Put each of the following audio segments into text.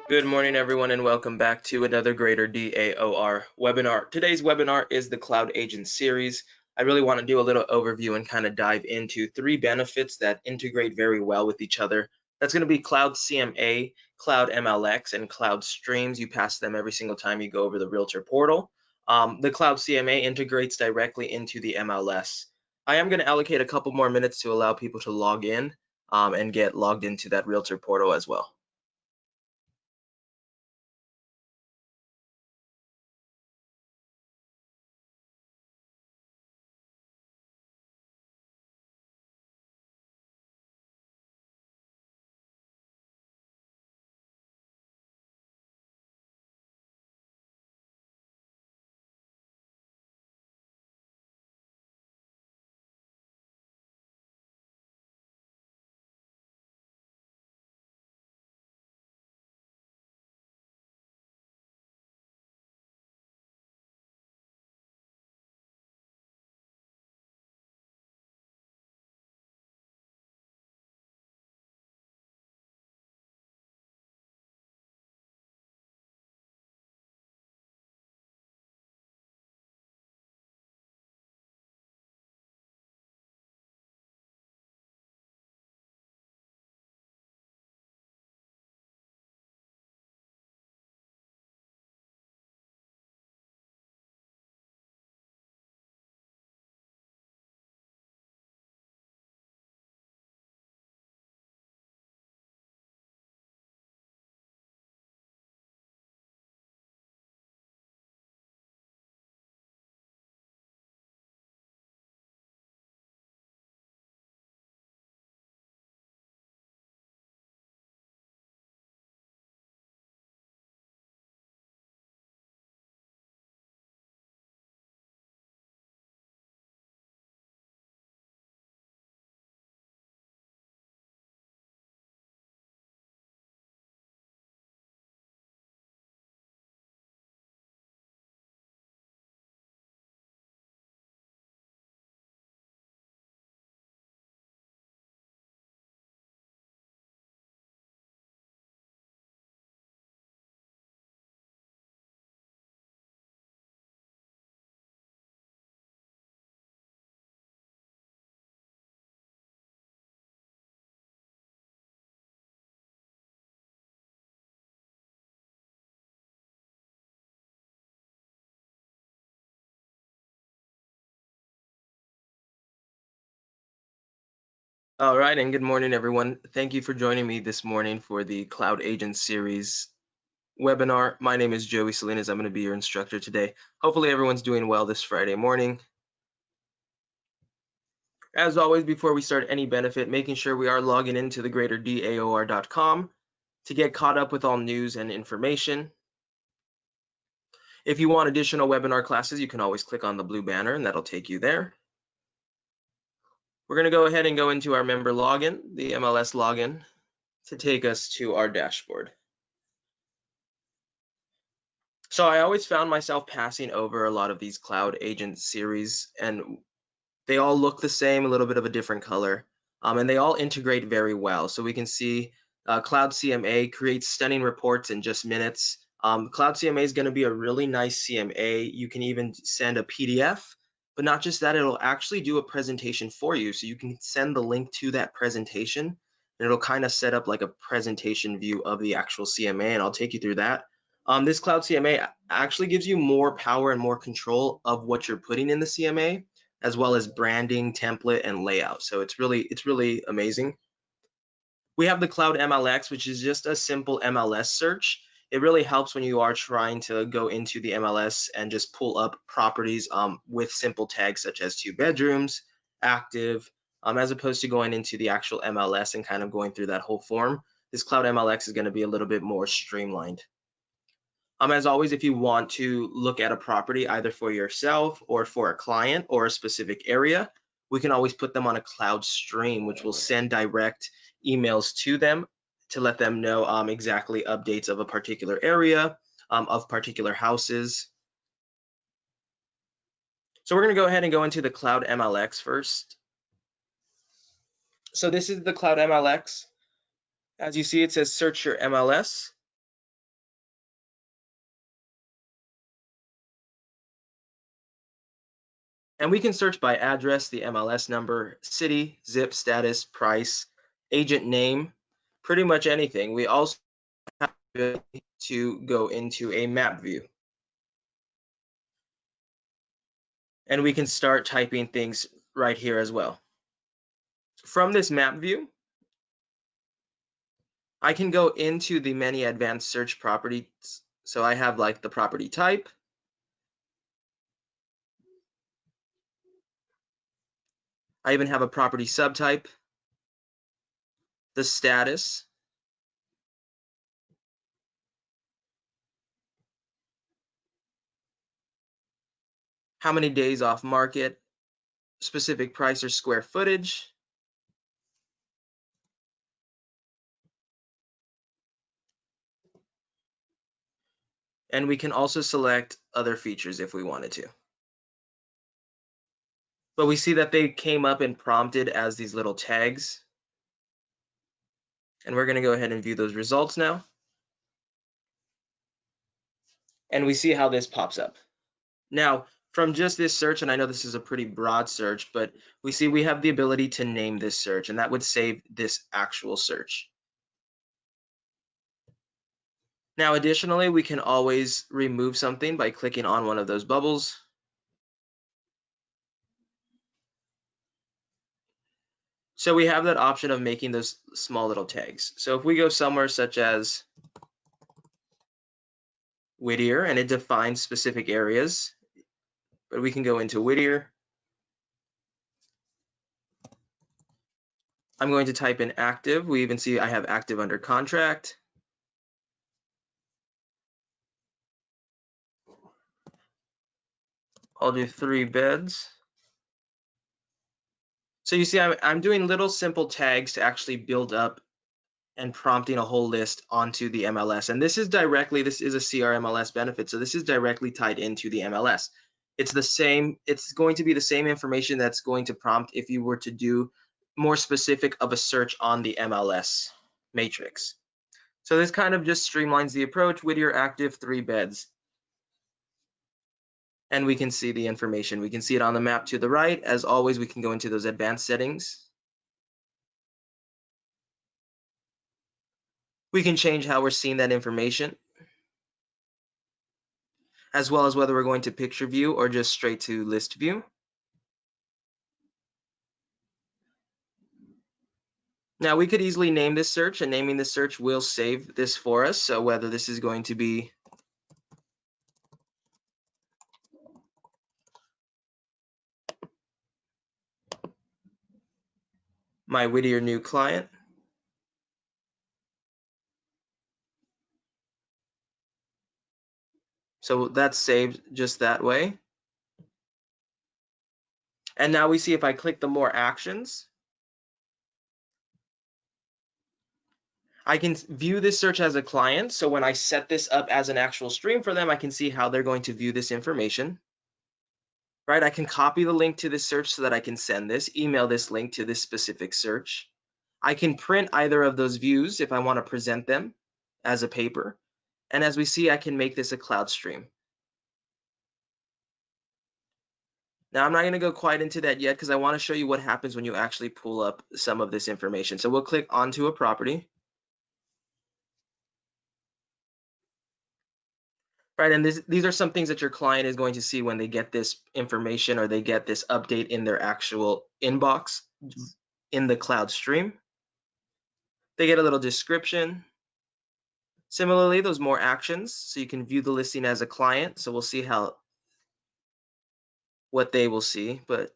Good morning, everyone, and welcome back to another Greater DAOR webinar. Today's webinar is the Cloud Agent series. I really want to do a little overview and kind of dive into 3 benefits that integrate very well with each other. That's going to be Cloud CMA, Cloud MLX, and Cloud Streams. You pass them every single time you go over the Realtor portal. The Cloud CMA integrates directly into the MLS. I am going to allocate a couple more minutes to allow people to log in and get logged into that Realtor portal as well. All right, and good morning, everyone. Thank you for joining me this morning for the Cloud Agent Series webinar. My name is Joey Salinas. I'm going to be your instructor today. Hopefully, everyone's doing well this Friday morning. As always, before we start any benefit, making sure we are logging into the greaterdaor.com to get caught up with all news and information. If you want additional webinar classes, you can always click on the blue banner, and that'll take you there. We're going to go ahead and go into our member login, the MLS login, to take us to our dashboard. So I always found myself passing over a lot of these Cloud Agent series, and they all look the same, a little bit of a different color, and they all integrate very well. So we can see Cloud CMA creates stunning reports in just minutes. Cloud CMA is going to be a really nice CMA. You can even send a PDF, but not just that, it'll actually do a presentation for you. So you can send the link to that presentation, and it'll kind of set up like a presentation view of the actual CMA, and I'll take you through that. This Cloud CMA actually gives you more power and more control of what you're putting in the CMA, as well as branding, template, and layout. So it's really amazing. We have the Cloud MLX, which is just a simple MLS search. It really helps when you are trying to go into the MLS and just pull up properties with simple tags such as 2 bedrooms, active, as opposed to going into the actual MLS and kind of going through that whole form. This Cloud MLX is going to be a little bit more streamlined. As always, if you want to look at a property either for yourself or for a client or a specific area, we can always put them on a cloud stream, which will send direct emails to them to let them know exactly updates of a particular area, of particular houses. So we're going to go ahead and go into the Cloud MLX first. So this is the Cloud MLX. As you see, it says search your MLS. And we can search by address, the MLS number, city, zip, status, price, agent name, pretty much anything. We also have the ability to go into a map view. And we can start typing things right here as well. From this map view, I can go into the many advanced search properties. So I have like the property type. I even have a property subtype, the status, how many days off market, specific price or square footage, and we can also select other features if we wanted to. But we see that they came up and prompted as these little tags. And we're going to go ahead and view those results now. And we see how this pops up. Now, from just this search, and I know this is a pretty broad search, but we see we have the ability to name this search, and that would save this actual search. Now, additionally, we can always remove something by clicking on one of those bubbles. So we have that option of making those small little tags. So if we go somewhere such as Whittier, and it defines specific areas, but we can go into Whittier. I'm going to type in active. We even see I have active under contract. I'll do 3 beds. So you see I'm doing little simple tags to actually build up and prompting a whole list onto the MLS. And this is a CRMLS benefit, so this is directly tied into the MLS. It's going to be the same information that's going to prompt if you were to do more specific of a search on the MLS matrix. So this kind of just streamlines the approach. Whittier active, 3 beds. And we can see the information. We can see it on the map to the right. As always, we can go into those advanced settings. We can change how we're seeing that information, as well as whether we're going to picture view or just straight to list view. Now we could easily name this search, and naming this search will save this for us. So whether this is going to be my Whittier new client. So that's saved just that way. And now we see if I click the more actions, I can view this search as a client. So when I set this up as an actual stream for them, I can see how they're going to view this information. Right, I can copy the link to this search so that I can send this, email this link to this specific search. I can print either of those views if I want to present them as a paper. And as we see, I can make this a cloud stream. Now, I'm not going to go quite into that yet because I want to show you what happens when you actually pull up some of this information. So we'll click onto a property. Right, and these are some things that your client is going to see when they get this information or they get this update in their actual inbox in the cloud stream. They get a little description. Similarly, those more actions, so you can view the listing as a client. So we'll see what they will see, but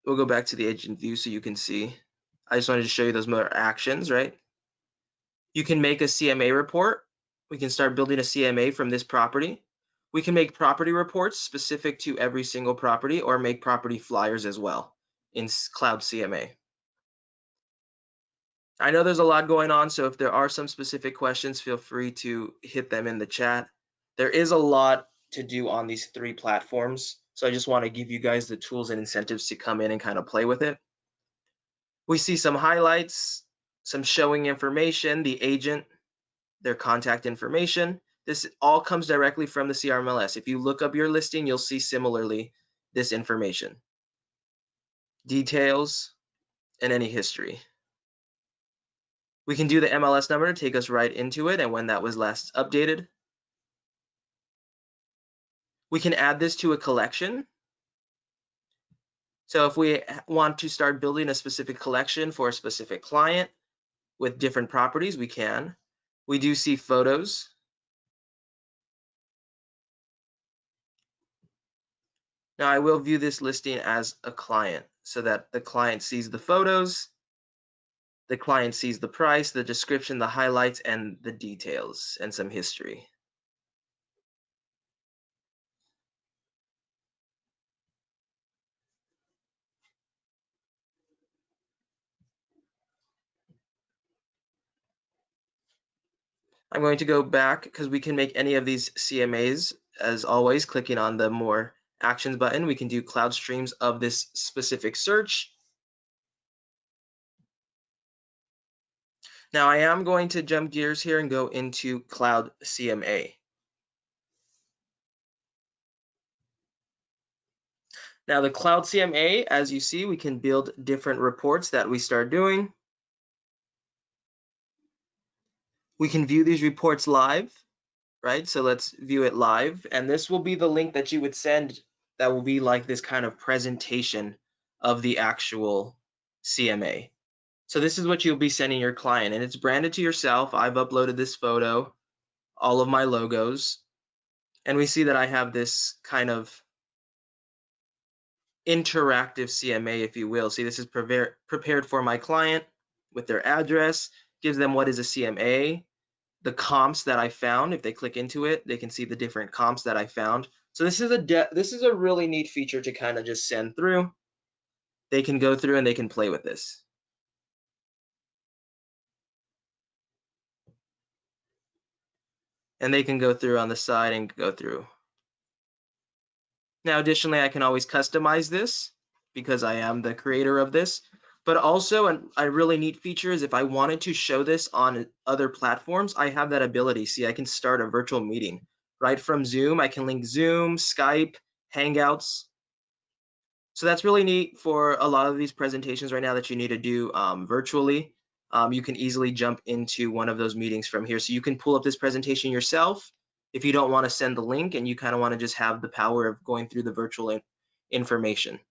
we'll go back to the agent view so you can see. I just wanted to show you those more actions, right? You can make a CMA report. We can start building a CMA from this property. We can make property reports specific to every single property or make property flyers as well in Cloud CMA. I know there's a lot going on, so if there are some specific questions, feel free to hit them in the chat. There is a lot to do on these 3 platforms, so I just want to give you guys the tools and incentives to come in and kind of play with it. We see some highlights, some showing information, the agent, their contact information. This all comes directly from the CRMLS. If you look up your listing, you'll see similarly this information, details, and any history. We can do the MLS number to take us right into it and when that was last updated. We can add this to a collection. So if we want to start building a specific collection for a specific client with different properties, we can. We do see photos. Now I will view this listing as a client so that the client sees the photos, the client sees the price, the description, the highlights, and the details, and some history. I'm going to go back because we can make any of these CMAs, as always, clicking on the more actions button. We can do cloud streams of this specific search. Now I am going to jump gears here and go into Cloud CMA. Now the Cloud CMA, as you see, we can build different reports that we start doing. We can view these reports live, right? So let's view it live. And this will be the link that you would send that will be like this kind of presentation of the actual CMA. So this is what you'll be sending your client, and it's branded to yourself. I've uploaded this photo, all of my logos, and we see that I have this kind of interactive CMA, if you will. See, this is prepared for my client with their address, gives them what is a CMA, the comps that I found. If they click into it, they can see the different comps that I found. So this is a really neat feature to kind of just send through. They can go through and they can play with this. And they can go through on the side and go through. Now, additionally, I can always customize this because I am the creator of this. But also, a really neat feature is if I wanted to show this on other platforms, I have that ability. See, I can start a virtual meeting right from Zoom. I can link Zoom, Skype, Hangouts. So that's really neat for a lot of these presentations right now that you need to do virtually. You can easily jump into one of those meetings from here. So you can pull up this presentation yourself if you don't want to send the link and you kind of want to just have the power of going through the virtual information.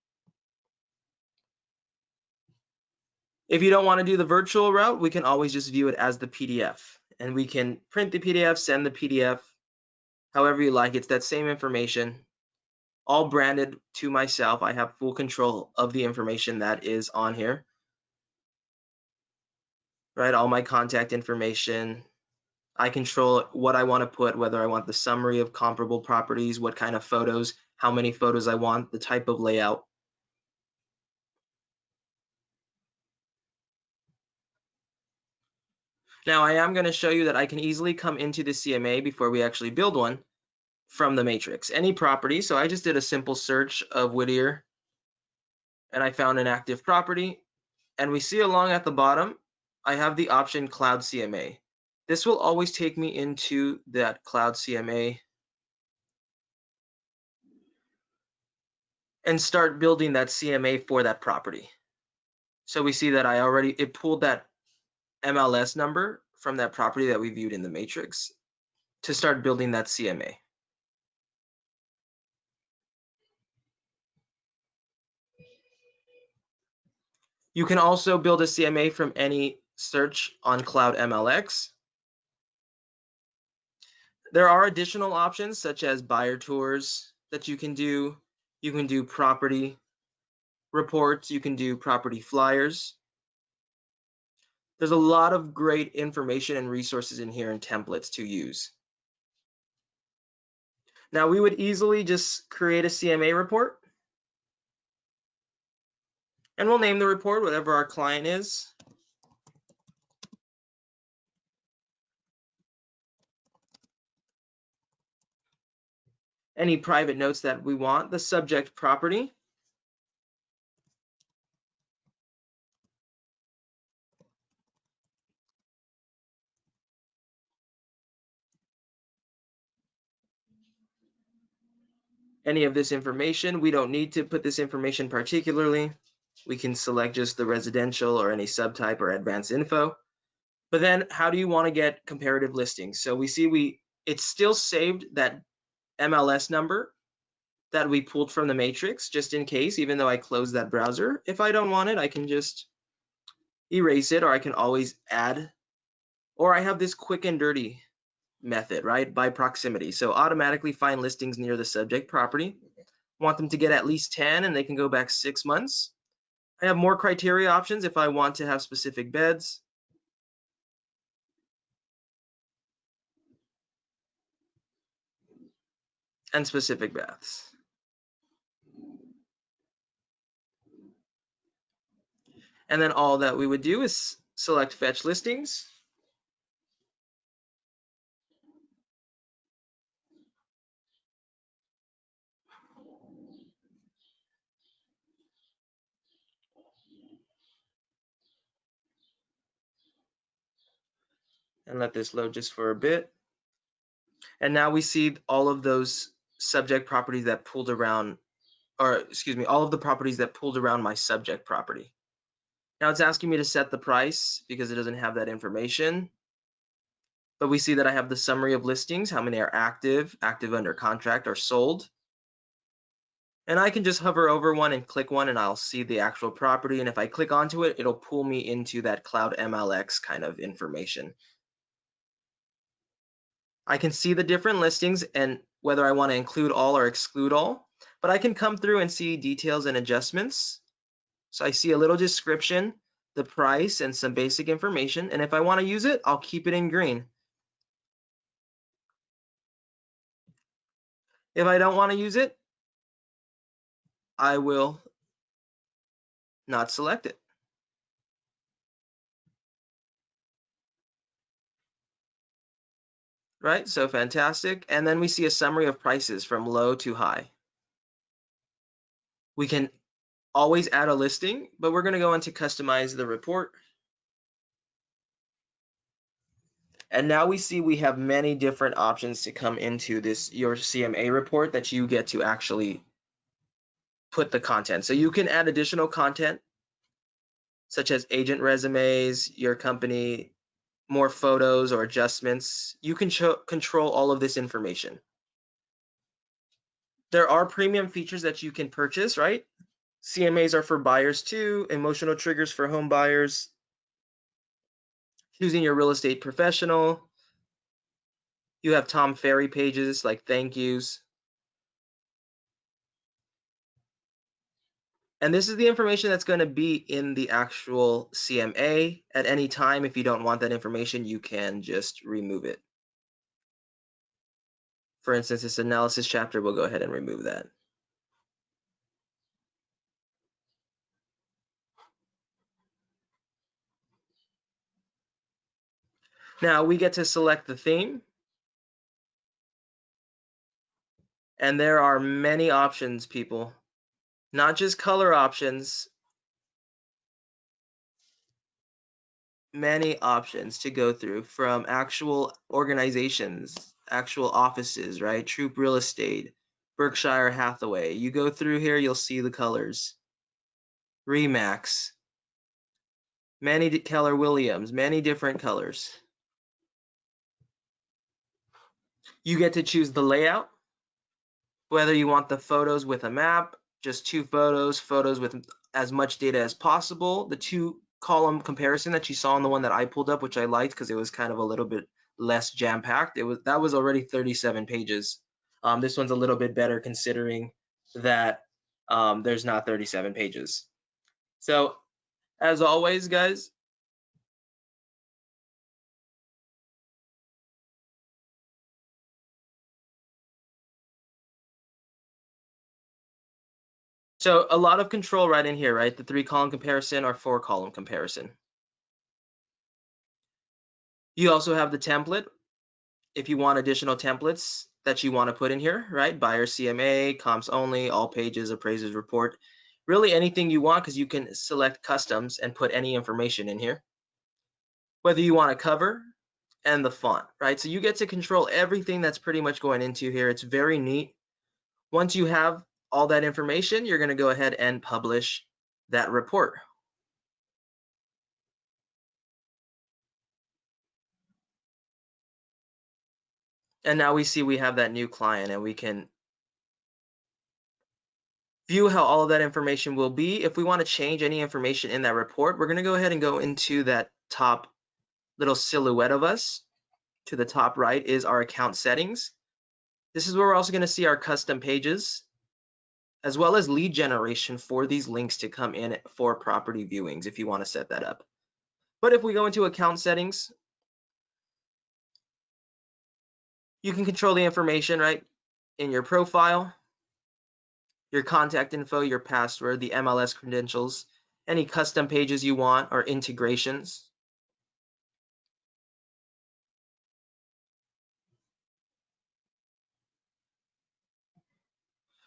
If you don't want to do the virtual route, we can always just view it as the PDF. And we can print the PDF, send the PDF, however you like. It's that same information, all branded to myself. I have full control of the information that is on here. Right, all my contact information. I control what I want to put, whether I want the summary of comparable properties, what kind of photos, how many photos I want, the type of layout. Now I am going to show you that I can easily come into the CMA before we actually build one from the matrix. Any property, so I just did a simple search of Whittier and I found an active property, and we see along at the bottom, I have the option Cloud CMA. This will always take me into that Cloud CMA and start building that CMA for that property. So we see that it pulled that MLS number from that property that we viewed in the matrix to start building that CMA. You can also build a CMA from any search on Cloud MLX. There are additional options such as buyer tours that you can do. You can do property reports. You can do property flyers. There's a lot of great information and resources in here and templates to use. Now we would easily just create a CMA report. And we'll name the report whatever our client is. Any private notes that we want, the subject property. any of this information. We don't need to put this information particularly. We can select just the residential or any subtype or advanced info. But then how do you want to get comparative listings? So we see it's still saved that MLS number that we pulled from the matrix, just in case, even though I closed that browser. If I don't want it, I can just erase it, or I can always add, or I have this quick and dirty method, right? By proximity. So automatically find listings near the subject property. Want them to get at least 10 and they can go back 6 months. I have more criteria options if I want to have specific beds. And specific baths. And then all that we would do is select fetch listings. And let this load just for a bit. And now we see all of those subject properties that pulled around, or excuse me, all of the properties that pulled around my subject property. Now it's asking me to set the price because it doesn't have that information. But we see that I have the summary of listings, how many are active, active under contract, or sold. And I can just hover over one and click one and I'll see the actual property. And if I click onto it, it'll pull me into that Cloud MLX kind of information. I can see the different listings and whether I want to include all or exclude all, but I can come through and see details and adjustments. So I see a little description, the price, and some basic information. And if I want to use it, I'll keep it in green. If I don't want to use it, I will not select it. Right, so fantastic. And then we see a summary of prices from low to high. We can always add a listing, but we're going to go into customize the report. And now we see we have many different options to come into your CMA report that you get to actually put the content. So you can add additional content such as agent resumes, your company, more photos or adjustments. You can control all of this information. There are premium features that you can purchase, right? CMAs are for buyers too, emotional triggers for home buyers, choosing your real estate professional. You have Tom Ferry pages like thank yous. And this is the information that's going to be in the actual CMA. At any time, if you don't want that information, you can just remove it. For instance, this analysis chapter, we'll go ahead and remove that. Now we get to select the theme. And there are many options, people. Not just color options, many options to go through from actual organizations, actual offices, right? Troop Real Estate, Berkshire Hathaway. You go through here, you'll see the colors. Remax, many Keller Williams, many different colors. You get to choose the layout, whether you want the photos with a map, just 2 photos, photos with as much data as possible, the 2-column comparison that you saw on the one that I pulled up, which I liked because it was kind of a little bit less jam-packed. That was already 37 pages. This one's a little bit better considering that there's not 37 pages. So as always, guys, so a lot of control right in here, right? The 3-column comparison or 4-column comparison. You also have the template if you want additional templates that you want to put in here, right? Buyer CMA, comps only, all pages, appraisers report, really anything you want because you can select customs and put any information in here. Whether you want a cover and the font, right? So you get to control everything that's pretty much going into here. It's very neat. Once you have all that information, you're going to go ahead and publish that report. And now we see we have that new client, and we can view how all of that information will be. If we want to change any information in that report, we're going to go ahead and go into that top little silhouette of us. To the top right is our account settings. This is where we're also going to see our custom pages, as well as lead generation for these links to come in for property viewings if you want to set that up. But if we go into account settings, you can control the information right in your profile, your contact info, your password, the MLS credentials, any custom pages you want or integrations.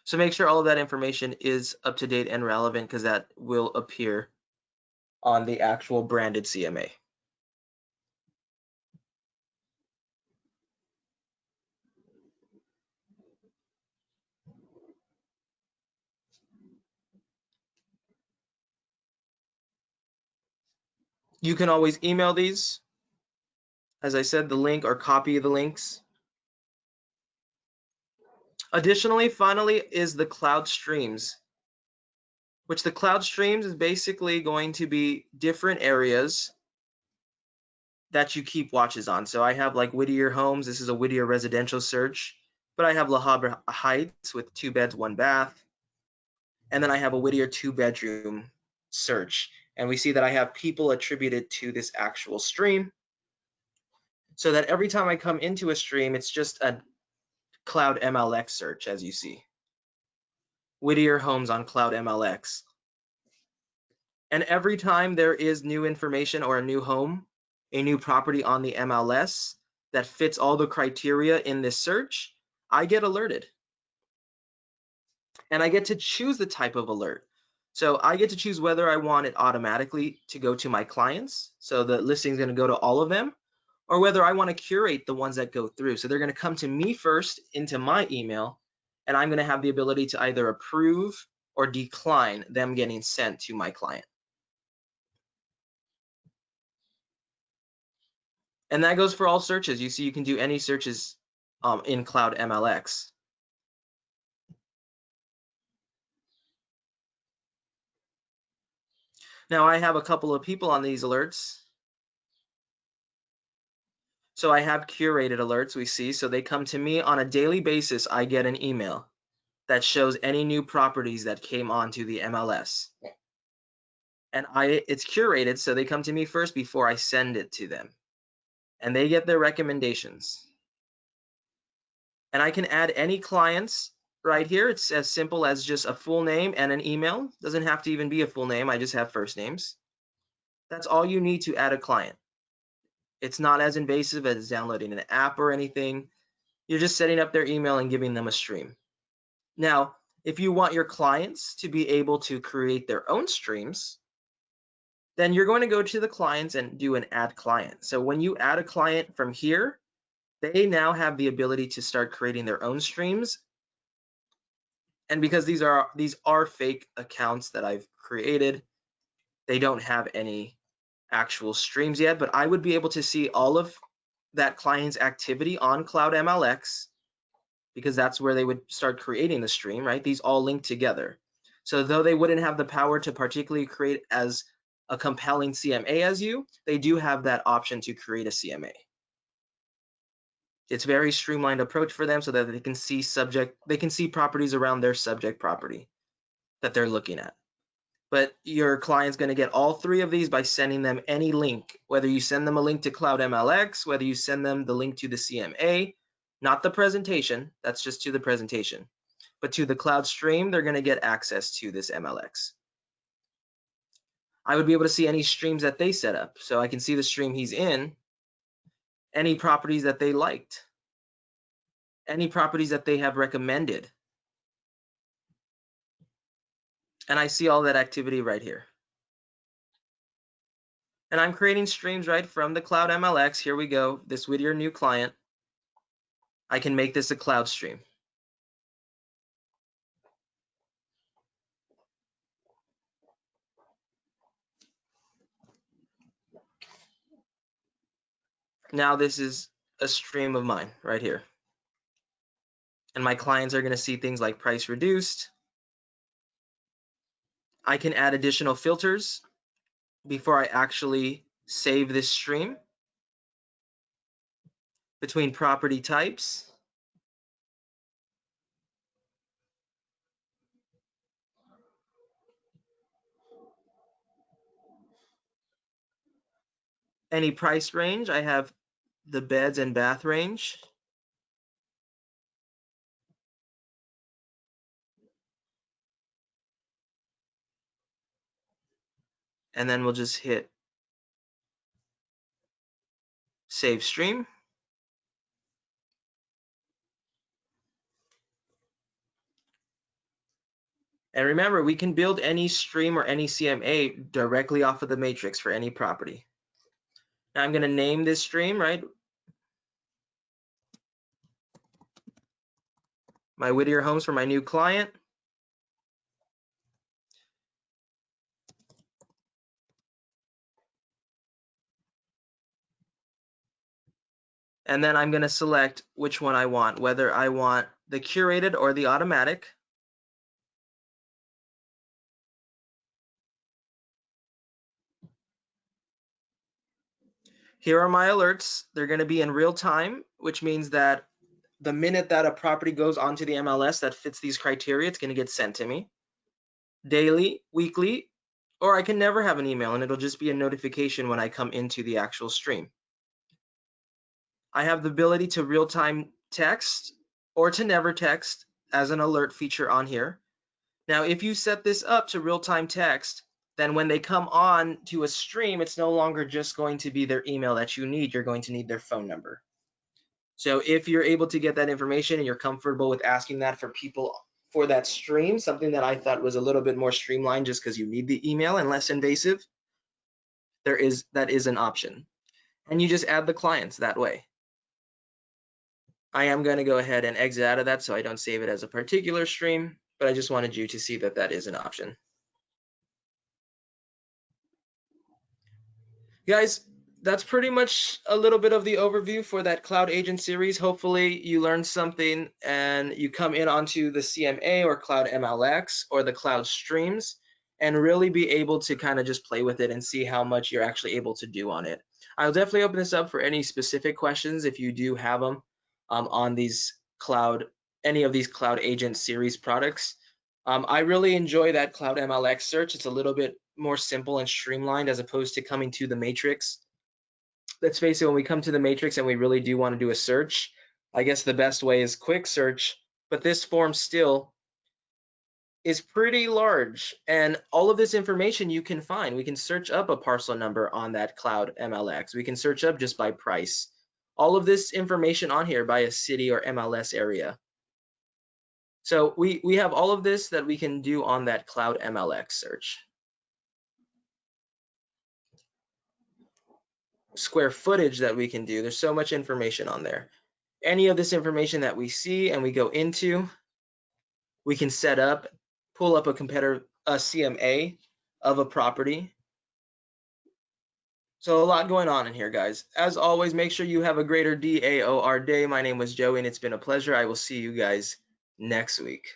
So make sure all of that information is up to date and relevant, because that will appear on the actual branded CMA. You can always email these, as I said, the link or copy the links. Additionally, finally, is the cloud streams, which the cloud streams is basically going to be different areas that you keep watches on. So I have like Whittier homes. This is a Whittier residential search, but I have La Habra Heights with 2 beds, 1 bath. And then I have a Whittier 2-bedroom search. And we see that I have people attributed to this actual stream, so that every time I come into a stream, it's just a Cloud MLX search, as you see. Whittier homes on Cloud MLX. And every time there is new information or a new home, a new property on the MLS that fits all the criteria in this search, I get alerted. And I get to choose the type of alert. So I get to choose whether I want it automatically to go to my clients, so the listing is going to go to all of them, or whether I want to curate the ones that go through. So they're going to come to me first into my email, and I'm going to have the ability to either approve or decline them getting sent to my client. And that goes for all searches. You see, you can do any searches in Cloud MLX. Now I have a couple of people on these alerts. So I have curated alerts, we see. So they come to me on a daily basis. I get an email that shows any new properties that came onto the MLS. And it's curated, so they come to me first before I send it to them. And they get their recommendations. And I can add any clients right here. It's as simple as just a full name and an email. Doesn't have to even be a full name. I just have first names. That's all you need to add a client. It's not as invasive as downloading an app or anything. You're just setting up their email and giving them a stream. Now, if you want your clients to be able to create their own streams, then you're going to go to the clients and do an add client. So when you add a client from here, they now have the ability to start creating their own streams. And because these are fake accounts that I've created, they don't have any actual streams yet, but I would be able to see all of that client's activity on Cloud MLX, because that's where they would start creating the stream, right? These all link together. So though they wouldn't have the power to particularly create as a compelling CMA as you, they do have that option to create a CMA. It's a very streamlined approach for them, so that they can see properties around their subject property that they're looking at. But your client's going to get all 3 of these by sending them any link, whether you send them a link to Cloud MLX, whether you send them the link to the CMA, not the presentation, that's just to the presentation, but to the cloud stream, they're going to get access to this MLX. I would be able to see any streams that they set up. So I can see the stream he's in, any properties that they liked, any properties that they have recommended. And I see all that activity right here. And I'm creating streams right from the Cloud MLX. Here we go, this Whittier new client. I can make this a cloud stream. Now this is a stream of mine right here. And my clients are going to see things like price reduced. I can add additional filters before I actually save this stream between property types. Any price range, I have the beds and bath range. And then we'll just hit save stream. And remember, we can build any stream or any CMA directly off of the matrix for any property. Now I'm going to name this stream, right? My Whittier homes for my new client. And then I'm going to select which one I want, whether I want the curated or the automatic. Here are my alerts. They're going to be in real time, which means that the minute that a property goes onto the MLS that fits these criteria, it's going to get sent to me. Daily, weekly, or I can never have an email and it'll just be a notification when I come into the actual stream. I have the ability to real-time text or to never text as an alert feature on here. Now, if you set this up to real-time text, then when they come on to a stream, it's no longer just going to be their email that you need. You're going to need their phone number. So if you're able to get that information and you're comfortable with asking that for people for that stream, something that I thought was a little bit more streamlined just because you need the email and less invasive, that is an option. And you just add the clients that way. I am going to go ahead and exit out of that so I don't save it as a particular stream, but I just wanted you to see that that is an option. Guys, that's pretty much a little bit of the overview for that Cloud Agent series. Hopefully you learned something and you come in onto the CMA or Cloud MLX or the Cloud Streams and really be able to kind of just play with it and see how much you're actually able to do on it. I'll definitely open this up for any specific questions if you do have them on any of these Cloud Agent series products. I really enjoy that Cloud MLX search. It's a little bit more simple and streamlined as opposed to coming to the matrix. Let's face it, when we come to the matrix and we really do want to do a search, I guess the best way is quick search, but this form still is pretty large, and all of this information you can find. We can search up a parcel number on that Cloud MLX. We can search up just by price. All of this information on here by a city or MLS area. So we have all of this that we can do on that Cloud MLX search. Square footage that we can do. There's so much information on there. Any of this information that we see and we go into, we can set up, pull up a CMA of a property. So a lot going on in here, guys. As always, make sure you have a greater DAOR day. My name was Joey, and it's been a pleasure. I will see you guys next week.